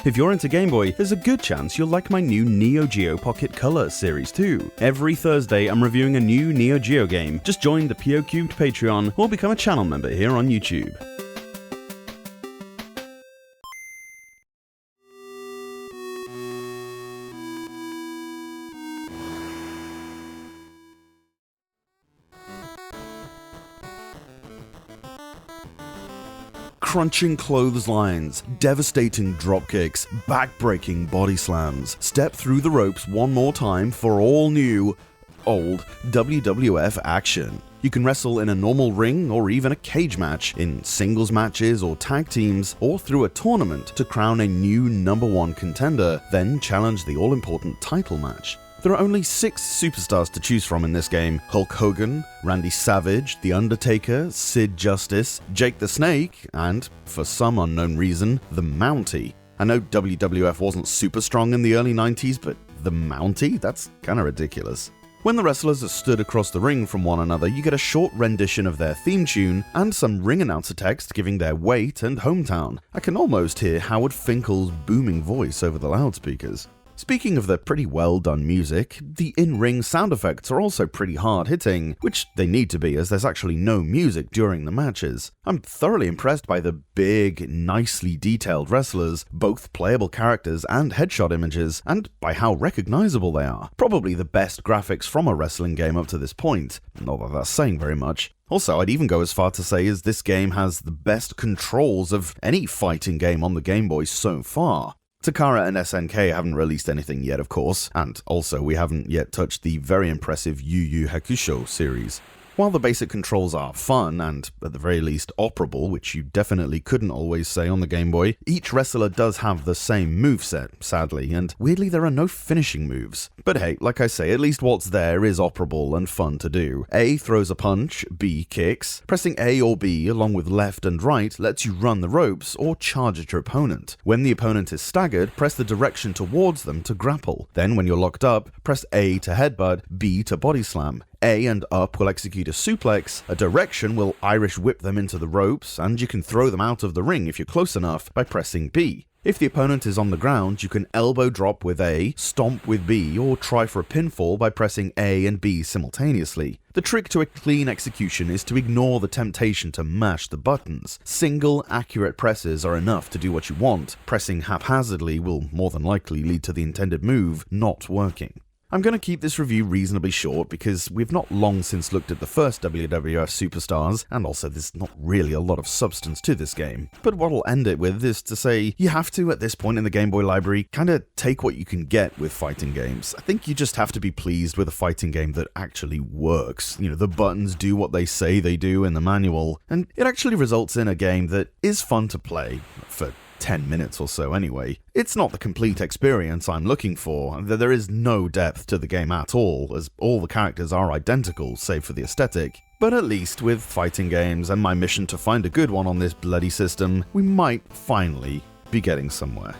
If you're into Game Boy, there's a good chance you'll like my new Neo Geo Pocket Color series too. Every Thursday I'm reviewing a new Neo Geo game. Just join the PO Cubed Patreon or become a channel member here on YouTube. Crunching clotheslines, devastating dropkicks, back-breaking body slams. Step through the ropes one more time for all new, old WWF action. You can wrestle in a normal ring or even a cage match, in singles matches or tag teams, or through a tournament to crown a new #1 contender, then challenge the all-important title match. There are only 6 superstars to choose from in this game: Hulk Hogan, Randy Savage, The Undertaker, Sid Justice, Jake the Snake, and, for some unknown reason, the Mountie. I know WWF wasn't super strong in the early 90s, but the Mountie? That's kinda ridiculous. When the wrestlers are stood across the ring from one another, you get a short rendition of their theme tune and some ring announcer text giving their weight and hometown. I can almost hear Howard Finkel's booming voice over the loudspeakers. Speaking of the pretty well done music, the in-ring sound effects are also pretty hard-hitting, which they need to be as there's actually no music during the matches. I'm thoroughly impressed by the big, nicely detailed wrestlers, both playable characters and headshot images, and by how recognizable they are. Probably the best graphics from a wrestling game up to this point, not that that's saying very much. Also, I'd even go as far to say as this game has the best controls of any fighting game on the Game Boy so far. Takara and SNK haven't released anything yet, of course, and also we haven't yet touched the very impressive Yu Yu Hakusho series. While the basic controls are fun and, at the very least, operable, which you definitely couldn't always say on the Game Boy, each wrestler does have the same moveset, sadly, and weirdly there are no finishing moves. But hey, like I say, at least what's there is operable and fun to do. A throws a punch, B kicks. Pressing A or B along with left and right lets you run the ropes or charge at your opponent. When the opponent is staggered, press the direction towards them to grapple. Then when you're locked up, press A to headbutt, B to body slam. A and up will execute a suplex, a direction will Irish whip them into the ropes, and you can throw them out of the ring if you're close enough by pressing B. If the opponent is on the ground, you can elbow drop with A, stomp with B, or try for a pinfall by pressing A and B simultaneously. The trick to a clean execution is to ignore the temptation to mash the buttons. Single, accurate presses are enough to do what you want. Pressing haphazardly will more than likely lead to the intended move not working. I'm going to keep this review reasonably short because we've not long since looked at the first WWF superstars, and also there's not really a lot of substance to this game. But what I'll end it with is to say, you have to, at this point in the Game Boy library, kinda take what you can get with fighting games. I think you just have to be pleased with a fighting game that actually works. You know, the buttons do what they say they do in the manual, and it actually results in a game that is fun to play, for 10 minutes or so anyway. It's not the complete experience I'm looking for, there is no depth to the game at all, as all the characters are identical save for the aesthetic. But at least with fighting games and my mission to find a good one on this bloody system, we might finally be getting somewhere.